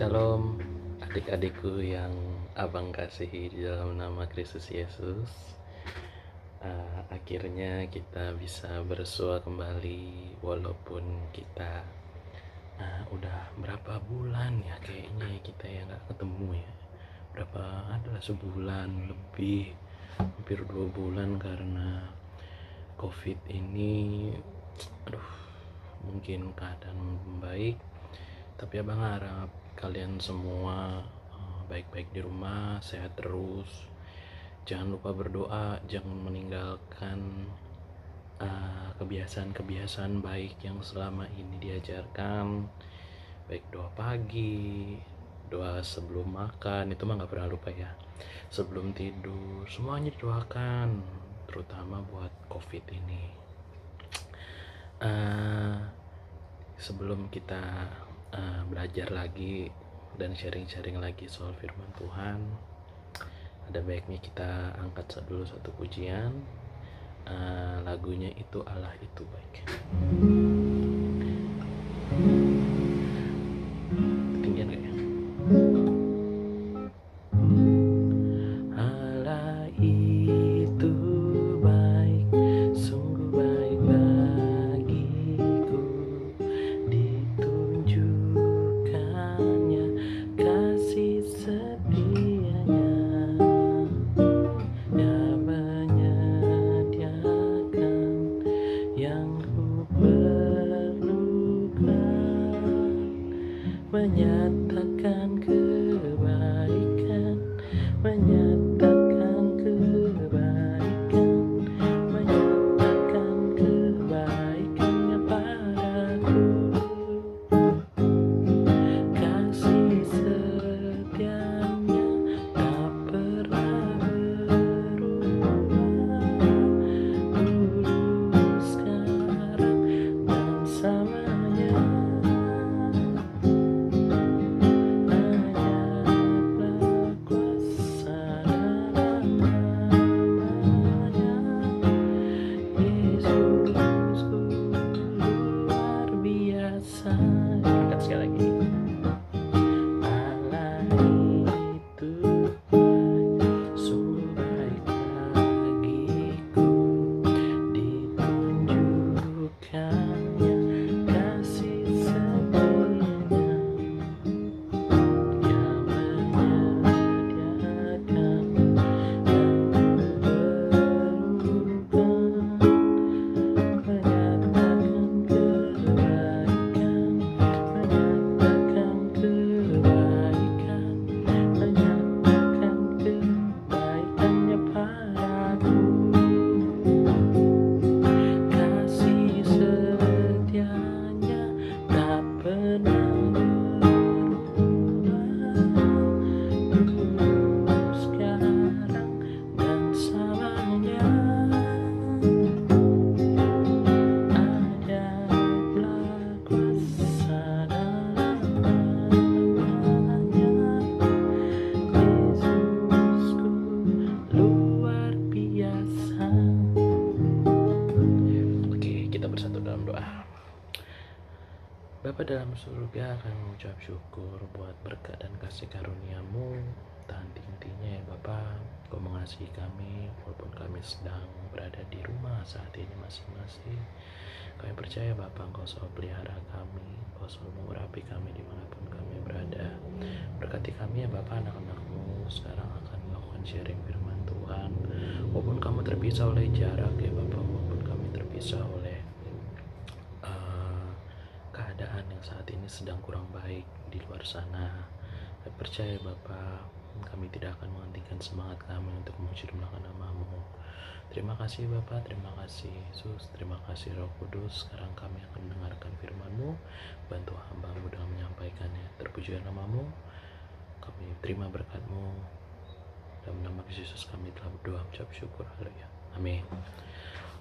Shalom adik-adikku yang abang kasihi di dalam nama Kristus Yesus. Akhirnya kita bisa bersua kembali walaupun kita udah berapa bulan ya kayaknya kita ya nggak ketemu ya. Adalah sebulan lebih, hampir 2 bulan karena COVID ini. Mungkin keadaan membaik, tapi abang harap kalian semua baik-baik di rumah, sehat terus. Jangan lupa berdoa, jangan meninggalkan kebiasaan-kebiasaan baik yang selama ini diajarkan. Baik doa pagi, doa sebelum makan, itu mah gak pernah lupa ya. Sebelum tidur, semuanya didoakan, terutama buat COVID ini. Sebelum kita belajar lagi dan sharing-sharing lagi soal firman Tuhan, ada baiknya kita angkat dulu satu pujian. Lagunya itu Allah itu baik. Ketinggian gak ya? Allah itu baik, sungguh baik bagiku, ditunjukkannya kasih setianya. Dia menyediakan yang ku perlukan, menyatakan kebaikan, menyatakan kebaikan, menyatakan kebaikannya padaku. Kasih setianya tak pernah berubah, dulu, sekarang, dan selamanya. Hanyalah kuasa dalam namanya, Yesusku luar biasa. Angkat sekali lagi. Allah itu sungguh baik bagiku, ditunjukkannya kasih setianya. Dia menyediakan yang ku perlukan, menyatakan kebaikan, menyatakan kebaikannya padaku. Kasih setianya tak pernah berubah, dulu, sekarang, dan selamanya. Adalah kuasa dalam namanya, Yesusku luar biasa. Oke, kita bersatu dalam doa. Bapa dalam surga, kami mengucap syukur buat berkat dan kasih karunia-Mu. Tak henti-hentinya ya Bapa, Kau mengasihi kami walaupun kami sedang berada di rumah saat ini masing-masing. Kami percaya Bapa, Engkau selalu pelihara kami, Engkau selalu mengurapi kami dimanapun kami berada. Berkati kami ya Bapa, anak-anak-Mu sekarang akan melakukan sharing firman Tuhan. Walaupun kami terpisah oleh jarak ya Bapa, walaupun kami terpisah oleh keadaan yang saat ini sedang kurang baik di luar sana, saya percaya Bapa, kami tidak akan menghentikan semangat kami untuk memuji dan melakukan nama-Mu. Terima kasih Bapa, terima kasih Yesus, terima kasih Roh Kudus. Sekarang kami akan mendengarkan firman-Mu, bantu hamba-Mu dalam menyampaikannya. Terpujilah nama-Mu, kami terima berkat-Mu. Dalam nama Yesus kami telah berdoa, mengucap syukur, haleluya, amin.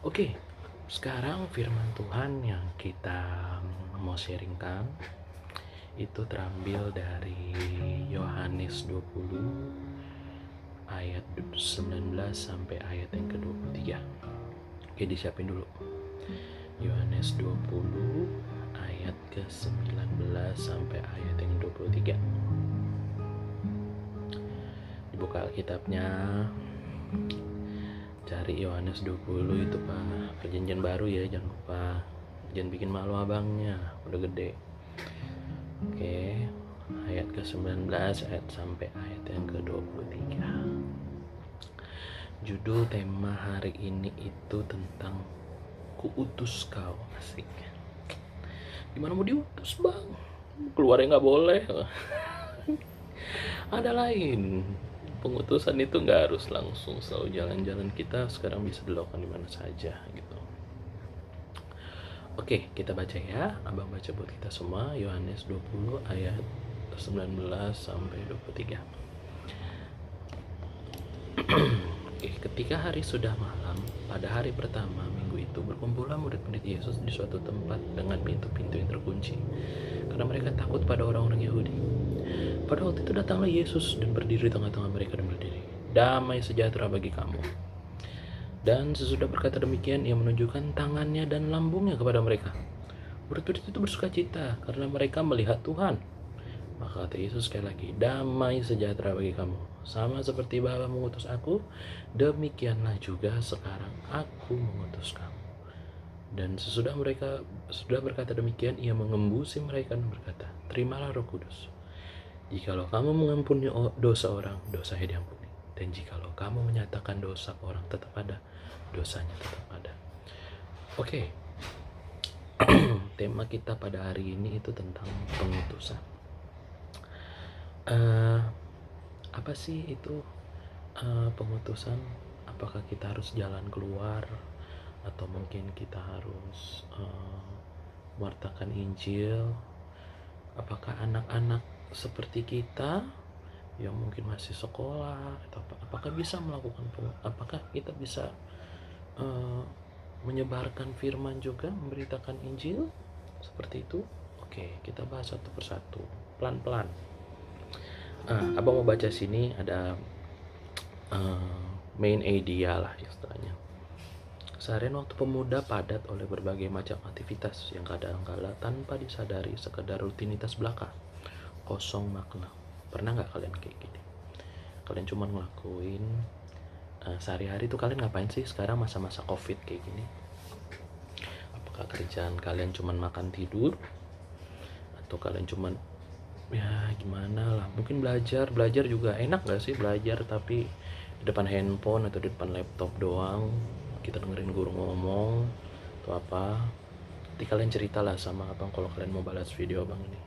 Oke, sekarang firman Tuhan yang kita mau sharingkan itu terambil dari Yohanes 20 ayat 19 sampai ayat yang ke-23. Oke, disiapin dulu. Yohanes 20 ayat ke-19 sampai ayat yang 23. Dibuka Alkitabnya, cari Yohanes 20 itu Pak, perjanjian baru ya, jangan lupa. Jangan bikin malu abangnya, udah gede. Oke, ayat ke-19 ayat sampai ayat yang ke-23. Judul tema hari ini itu tentang kuutus kau. Asik. Gimana mau diutus bang? Keluarnya nggak boleh. Ada lain. Pengutusan itu nggak harus langsung selalu jalan-jalan, kita sekarang bisa dilakukan di mana saja gitu. Oke, kita baca ya. Abang baca buat kita semua Yohanes 20 ayat 19 sampai 23. Oke, ketika hari sudah malam, pada hari pertama minggu itu berkumpullah murid-murid Yesus di suatu tempat dengan pintu-pintu yang terkunci, karena mereka takut pada orang-orang Yahudi. Pada waktu itu datanglah Yesus dan berdiri di tengah-tengah mereka dan berdiri, "Damai sejahtera bagi kamu." Dan sesudah berkata demikian, ia menunjukkan tangannya dan lambungnya kepada mereka. Murid-murid itu bersukacita karena mereka melihat Tuhan. Maka kata Yesus sekali lagi, "Damai sejahtera bagi kamu. Sama seperti Bapa mengutus aku, demikianlah juga sekarang aku mengutus kamu." Dan sesudah berkata demikian, ia mengembusi mereka dan berkata, "Terimalah Roh Kudus. Jikalau kamu mengampuni dosa orang, dosanya diampuni. Dan jikalau kamu menyatakan dosa orang, tetap ada, dosanya tetap ada." Oke. Tema kita pada hari ini itu tentang pengutusan. Apa sih itu pengutusan? Apakah kita harus jalan keluar, atau mungkin kita harus mewartakan Injil? Apakah anak-anak seperti kita yang mungkin masih sekolah, atau apakah bisa melakukan, apakah kita bisa menyebarkan firman juga, memberitakan Injil seperti itu? Oke, kita bahas satu persatu, pelan-pelan. Abang mau baca sini ada main idea lah istilahnya. Seharian waktu pemuda padat oleh berbagai macam aktivitas yang kadang-kala tanpa disadari sekedar rutinitas belaka, kosong makna. Pernah nggak kalian kayak gini? Kalian cuma ngelakuin sehari-hari tuh kalian ngapain sih sekarang masa-masa covid kayak gini? Apakah kerjaan kalian cuma makan tidur, atau kalian cuma ya gimana lah, mungkin belajar juga enak gak sih belajar tapi di depan handphone atau di depan laptop doang, kita dengerin guru ngomong atau apa. Nanti kalian ceritalah sama abang kalau kalian mau balas video abang ini,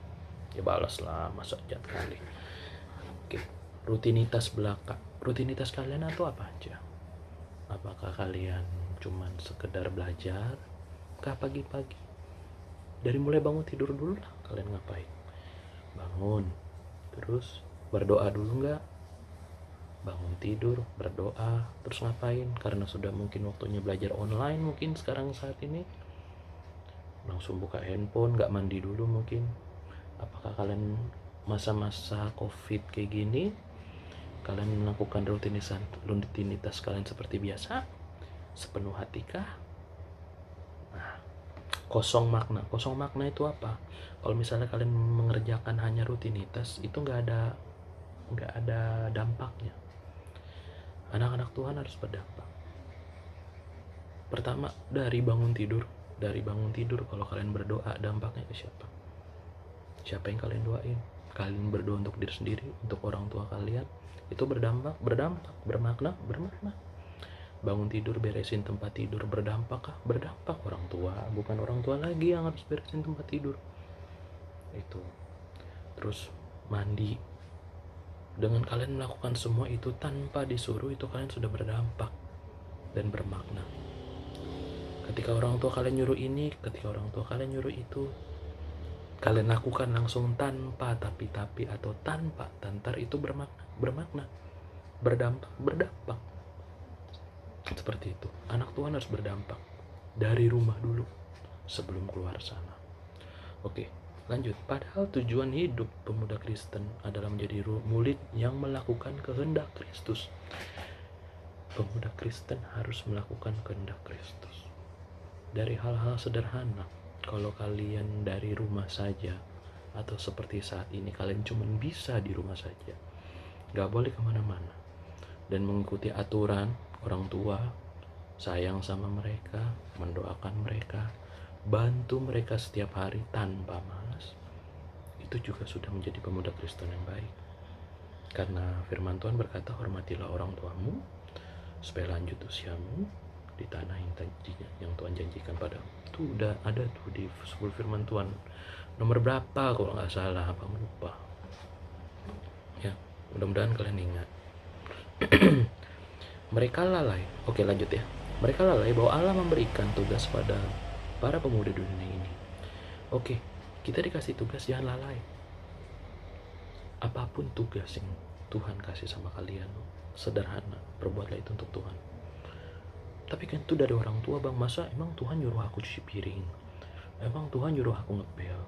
ya balas lah, masa jat kali. Oke, rutinitas belaka, rutinitas kalian atau apa aja? Apakah kalian cuman sekedar belajar? Kah pagi-pagi dari mulai bangun tidur dulu lah, kalian ngapain? Bangun, terus berdoa dulu nggak? Bangun tidur, berdoa, terus ngapain? Karena sudah mungkin waktunya belajar online mungkin sekarang saat ini, langsung buka handphone, nggak mandi dulu mungkin. Apakah kalian masa-masa covid kayak gini, kalian melakukan rutinitas kalian seperti biasa, sepenuh hatikah? Nah, kosong makna itu apa? Kalau misalnya kalian mengerjakan hanya rutinitas, itu nggak ada dampaknya. Anak-anak Tuhan harus berdampak. Pertama, dari bangun tidur kalau kalian berdoa, dampaknya ke siapa? Siapa yang kalian doain? Kalian berdoa untuk diri sendiri, untuk orang tua kalian, itu berdampak, bermakna. Bangun tidur, beresin tempat tidur, berdampak kah? Berdampak. Orang tua, bukan orang tua lagi yang harus beresin tempat tidur itu. Terus mandi, dengan kalian melakukan semua itu tanpa disuruh, itu kalian sudah berdampak dan bermakna. Ketika orang tua kalian nyuruh ini, ketika orang tua kalian nyuruh itu, kalian lakukan langsung tanpa tapi atau tanpa tantar, itu bermakna, berdampak. Seperti itu. Anak Tuhan harus berdampak dari rumah dulu sebelum keluar sana. Oke, lanjut. Padahal tujuan hidup pemuda Kristen adalah menjadi murid yang melakukan kehendak Kristus. Pemuda Kristen harus melakukan kehendak Kristus. Dari hal-hal sederhana. Kalau kalian dari rumah saja atau seperti saat ini kalian cuma bisa di rumah saja, gak boleh kemana-mana, dan mengikuti aturan orang tua, sayang sama mereka, mendoakan mereka, bantu mereka setiap hari tanpa malas, itu juga sudah menjadi pemuda Kristen yang baik. Karena firman Tuhan berkata, hormatilah orang tuamu supaya lanjut usiamu di tanah yang Tuhan janjikan padamu. Itu udah ada tuh di 10 firman Tuhan. Nomor berapa kalau nggak salah, apa lupa. Ya, mudah-mudahan kalian ingat. Mereka lalai. Oke, lanjut ya. Mereka lalai bahwa Allah memberikan tugas pada para pemuda dunia ini. Oke, kita dikasih tugas, jangan lalai. Apapun tugas yang Tuhan kasih sama kalian, sederhana, perbuatlah itu untuk Tuhan. Tapi kan itu dari orang tua, bang. Masa emang Tuhan nyuruh aku cuci piring? Emang Tuhan nyuruh aku ngepel?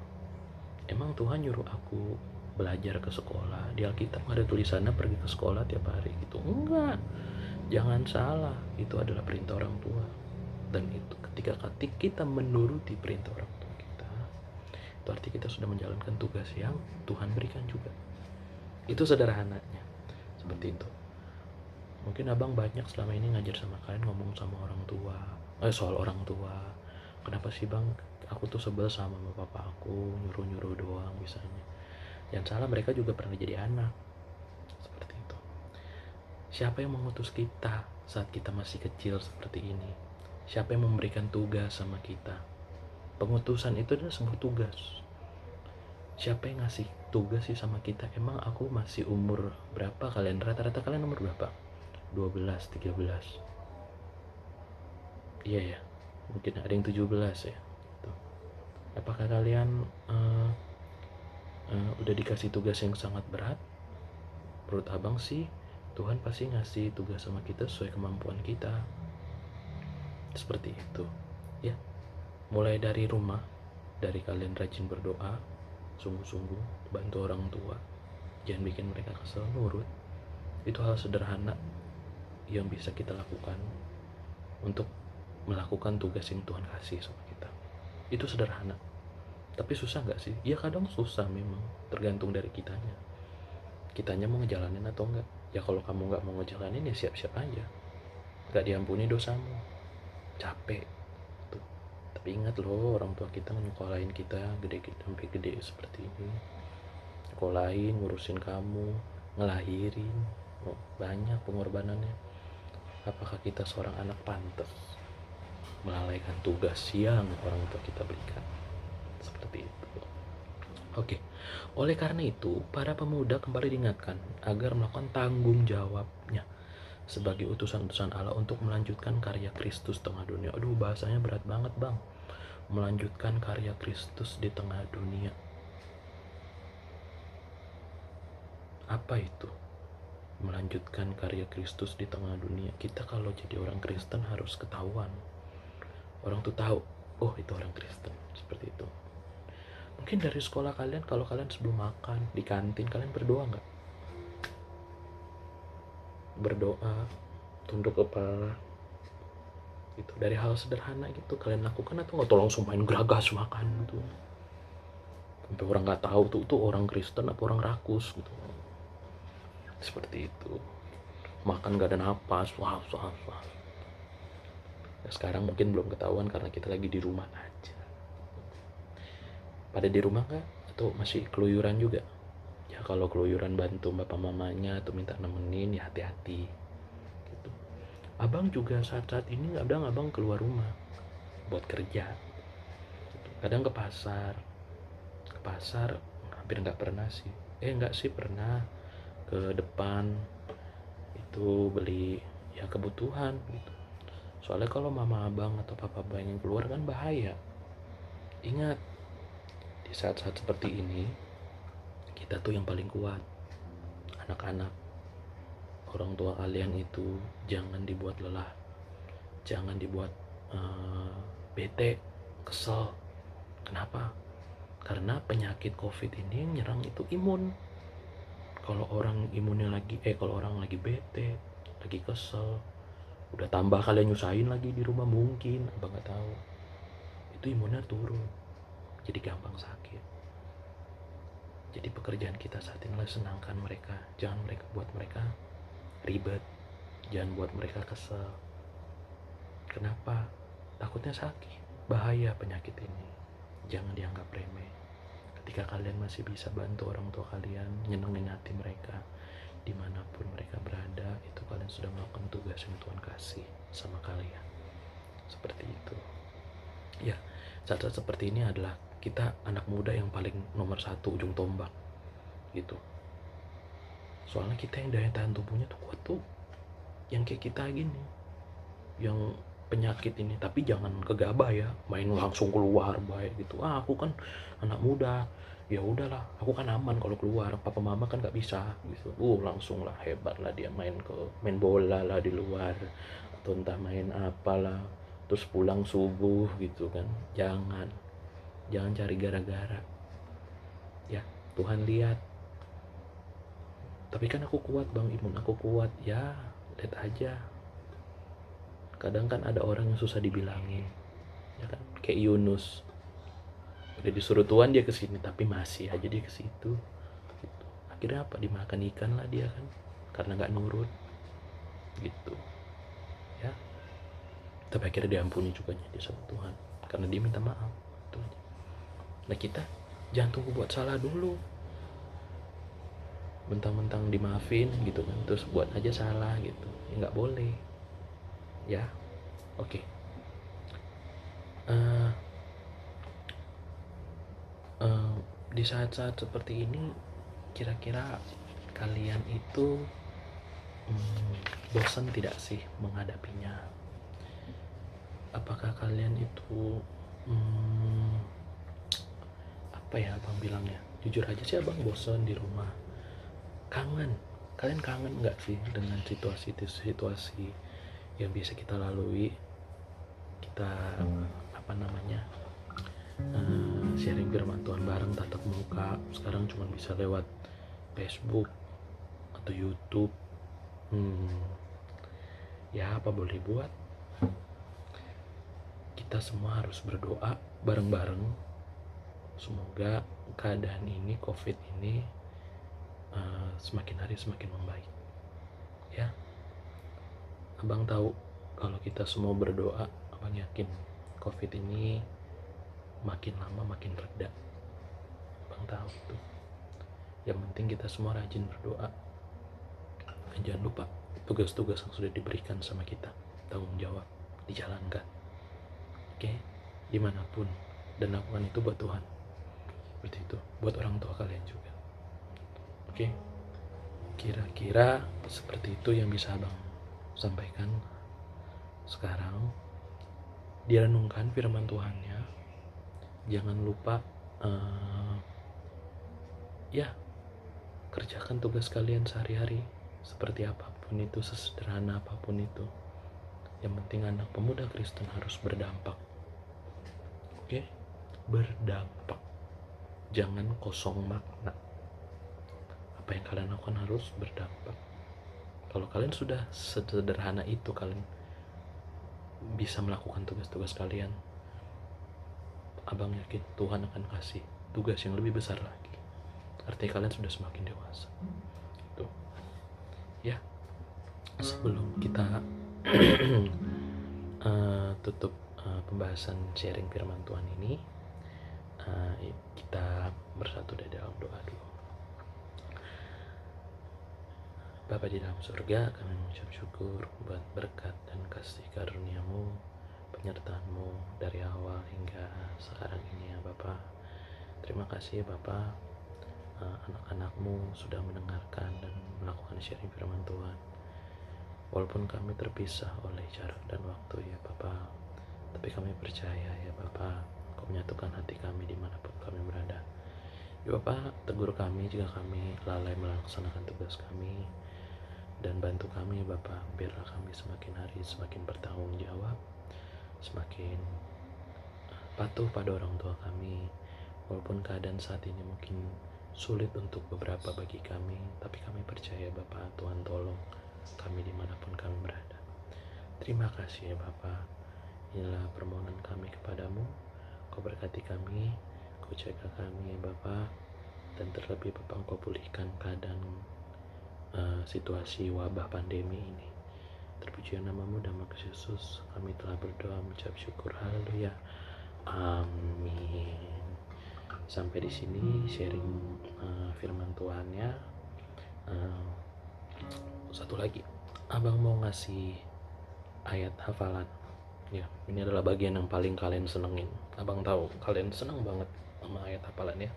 Emang Tuhan nyuruh aku belajar ke sekolah? Di Alkitab ada tulisannya pergi ke sekolah tiap hari gitu. Enggak. Jangan salah, itu adalah perintah orang tua. Dan itu ketika kita menuruti perintah orang tua kita, itu arti kita sudah menjalankan tugas yang Tuhan berikan juga. Itu sederhananya, seperti itu. Mungkin abang banyak selama ini ngajar sama kalian ngomong sama orang tua, soal orang tua. Kenapa sih bang, aku tuh sebel sama papa aku, nyuruh-nyuruh doang misalnya. Yang salah, mereka juga pernah jadi anak. Seperti itu. Siapa yang mengutus kita saat kita masih kecil seperti ini? Siapa yang memberikan tugas sama kita? Pengutusan itu adalah sebuah tugas. Siapa yang ngasih tugas sih sama kita? Emang aku masih umur berapa kalian? Rata-rata kalian umur berapa? 12, 13. Iya ya, mungkin ada yang 17 ya. Tuh. Apakah kalian udah dikasih tugas yang sangat berat? Menurut abang sih, Tuhan pasti ngasih tugas sama kita sesuai kemampuan kita. Seperti itu ya. Mulai dari rumah, dari kalian rajin berdoa, sungguh-sungguh bantu orang tua, jangan bikin mereka kesel, nurut. Itu hal sederhana yang bisa kita lakukan untuk melakukan tugas yang Tuhan kasih sama kita. Itu sederhana, tapi susah gak sih? Ya kadang susah memang, tergantung dari kitanya mau ngejalanin atau enggak. Ya kalau kamu gak mau ngejalanin, ya siap-siap aja, gak diampuni dosamu, capek tuh. Tapi ingat loh, orang tua kita nyekolahin kita gede-gede sampai gede seperti ini, nyekolahin, ngurusin kamu, ngelahirin, banyak pengorbanannya. Apakah kita seorang anak pantas melalaikan tugas yang orang tua kita berikan? Seperti itu. Oke. Oleh karena itu, para pemuda kembali diingatkan agar melakukan tanggung jawabnya sebagai utusan-utusan Allah untuk melanjutkan karya Kristus tengah dunia. Aduh, bahasanya berat banget bang. Melanjutkan karya Kristus di tengah dunia. Apa itu? Melanjutkan karya Kristus di tengah dunia. Kita kalau jadi orang Kristen harus ketahuan. Orang tuh tahu, oh itu orang Kristen. Seperti itu. Mungkin dari sekolah kalian, kalau kalian sebelum makan di kantin, kalian berdoa nggak? Berdoa, tunduk kepala, itu dari hal sederhana gitu kalian lakukan atau nggak? Tolong sumpahin geragas makan gitu, sampai orang nggak tahu tuh orang Kristen apa orang rakus gitu. Seperti itu. Makan gak ada napas, wah. Ya, sekarang mungkin belum ketahuan karena kita lagi di rumah aja. Pada di rumah nggak? Atau masih keluyuran juga? Ya kalau keluyuran bantu bapak mamanya atau minta nemenin, ya hati-hati gitu. Abang juga saat-saat ini abang keluar rumah buat kerja gitu. Kadang ke pasar hampir nggak pernah sih. Nggak sih, pernah ke depan itu beli ya kebutuhan gitu. Soalnya kalau mama abang atau papa abang yang keluar kan bahaya. Ingat, di saat-saat seperti ini kita tuh yang paling kuat. Anak-anak, orang tua kalian itu jangan dibuat lelah, jangan dibuat bete, kesel. Kenapa? Karena penyakit COVID ini yang nyerang itu imun. Kalau orang imunnya kalau orang lagi bete, lagi kesel, udah tambah kalian nyusahin lagi di rumah, mungkin abang nggak tahu, itu imunnya turun, jadi gampang sakit. pekerjaan kita saat ini adalah senangkan mereka. Jangan buat mereka ribet, jangan buat mereka kesel. Kenapa? Takutnya sakit, bahaya penyakit ini. Jangan dianggap remeh. Ketika kalian masih bisa bantu orang tua kalian, nyenengin hati mereka, dimanapun mereka berada, itu kalian sudah melakukan tugas yang Tuhan kasih sama kalian. Seperti itu. Ya, saat-saat seperti ini adalah kita anak muda yang paling nomor satu, ujung tombak gitu. Soalnya kita yang daya tahan tubuhnya tuh kuat tuh, yang kayak kita gini, yang penyakit ini. Tapi jangan gegabah ya, main langsung keluar baik gitu. Aku kan anak muda, ya udahlah, aku kan aman kalau keluar, papa mama kan nggak bisa gitu. Langsung lah, hebat lah dia main bola lah di luar, atau entah main apalah, terus pulang subuh gitu kan. Jangan cari gara-gara ya. Tuhan lihat, tapi kan aku kuat bang, imun aku kuat ya, lihat aja. Kadang kan ada orang yang susah dibilangin ya kan, kayak Yunus, udah disuruh Tuhan dia kesini tapi masih aja dia ke situ gitu. Akhirnya apa, dimakan ikan lah dia kan, karena nggak nurut gitu ya. Tapi akhirnya diampuni juga dia sama Tuhan karena dia minta maaf itu aja. Nah kita jangan tunggu buat salah dulu, mentang-mentang dimaafin gitu kan terus buat aja salah gitu ya, nggak boleh ya. Oke. Di saat-saat seperti ini, kira-kira kalian itu bosan tidak sih menghadapinya? Apakah kalian itu apa ya abang bilangnya, jujur aja sih abang bosan di rumah, kangen. Kalian kangen nggak sih dengan situasi yang biasa kita lalui, kita sharing firman Tuhan bareng tatap muka, sekarang cuma bisa lewat Facebook atau YouTube. Ya apa boleh buat, kita semua harus berdoa bareng-bareng, semoga keadaan ini, COVID ini semakin hari semakin membaik ya. Abang tahu kalau kita semua berdoa, abang yakin COVID ini makin lama makin reda. Abang tahu tuh. Yang penting kita semua rajin berdoa. Dan jangan lupa tugas-tugas yang sudah diberikan sama kita, tanggung jawab, dijalankan. Oke? Dimanapun. Dan lakukan itu buat Tuhan. Seperti itu. Buat orang tua kalian juga. Oke? Kira-kira seperti itu yang bisa abang sampaikan sekarang. Direnungkan firman Tuhannya. Jangan lupa kerjakan tugas kalian sehari-hari seperti apapun itu, sesederhana apapun itu. Yang penting anak pemuda Kristen harus berdampak. Oke? Berdampak. Jangan kosong makna. Apa yang kalian lakukan harus berdampak. Kalau kalian sudah sederhana itu, kalian bisa melakukan tugas-tugas kalian, abang yakin Tuhan akan kasih tugas yang lebih besar lagi. Artinya kalian sudah semakin dewasa. Tuh. Ya. Sebelum kita tutup pembahasan sharing firman Tuhan ini, kita bersatu di dalam doa dulu. Bapa di dalam surga, kami mengucap syukur buat berkat dan kasih karunia-Mu, penyertaan-Mu dari awal hingga sekarang ini ya Bapa. Terima kasih ya Bapa, anak-anak-Mu sudah mendengarkan dan melakukan sharing firman Tuhan. Walaupun kami terpisah oleh jarak dan waktu ya Bapa, tapi kami percaya ya Bapa, Kau menyatukan hati kami dimanapun kami berada. Ya Bapa, tegur kami jika kami lalai melaksanakan tugas kami, dan bantu kami ya Bapa, biarlah kami semakin hari semakin bertanggung jawab, semakin patuh pada orang tua kami. Walaupun keadaan saat ini mungkin sulit untuk beberapa bagi kami, tapi kami percaya Bapa, Tuhan tolong kami dimanapun kami berada. Terima kasih ya Bapa. Inilah permohonan kami kepadamu. Kau berkati kami, Kau jaga kami ya Bapa. dan terlebih Bapa Engkau pulihkan keadaan situasi wabah pandemi ini. Terpuji namamu dan Yesus, kami telah berdoa mengucap syukur. Haleluya. Amin. Sampai di sini sharing firman Tuhannya. Satu lagi, abang mau ngasih ayat hafalan. Ya, ini adalah bagian yang paling kalian senengin. Abang tahu kalian seneng banget sama ayat hafalan ya.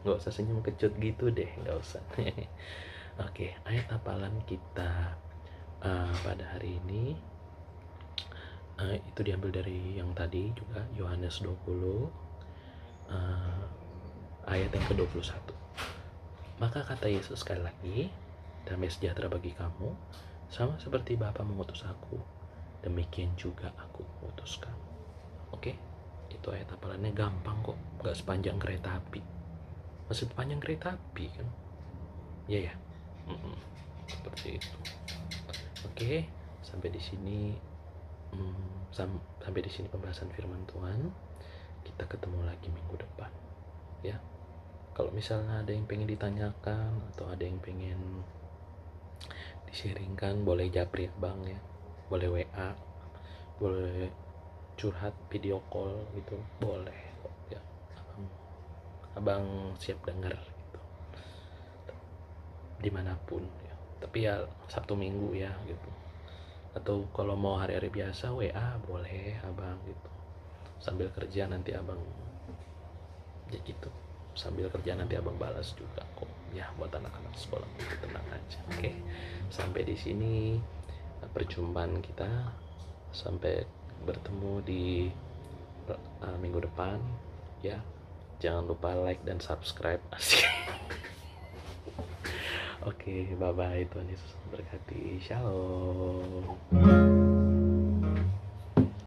Nggak usah senyum kecut gitu deh, nggak usah. Oke, ayat hafalan kita pada hari ini itu diambil dari yang tadi juga, Yohanes 20 ayat yang ke-21. Maka kata Yesus sekali lagi, damai sejahtera bagi kamu, sama seperti Bapa mengutus aku, demikian juga aku mengutus kamu. Oke, itu ayat hafalannya gampang kok, nggak sepanjang kereta api. Masih panjang kereta api kan? Iya ya. Seperti itu. Oke, sampai di sini sampai di sini pembahasan firman Tuhan. Kita ketemu lagi minggu depan ya. Kalau misalnya ada yang pengen ditanyakan atau ada yang pengen di-sharingkan, boleh japri abang ya, boleh WA, boleh curhat video call gitu, boleh kok ya. Abang siap dengar gitu dimanapun ya, tapi ya Sabtu Minggu ya gitu. Atau kalau mau hari-hari biasa WA boleh abang gitu, sambil kerja nanti abang ya gitu, sambil kerja nanti abang balas juga kok ya, buat anak-anak sekolah itu tenang aja. Oke, sampai di sini perjumpaan kita, sampai bertemu di minggu depan ya. Jangan lupa like dan subscribe. Asik. Oke, bye bye. Tuhan Yesus memberkati. Shalom.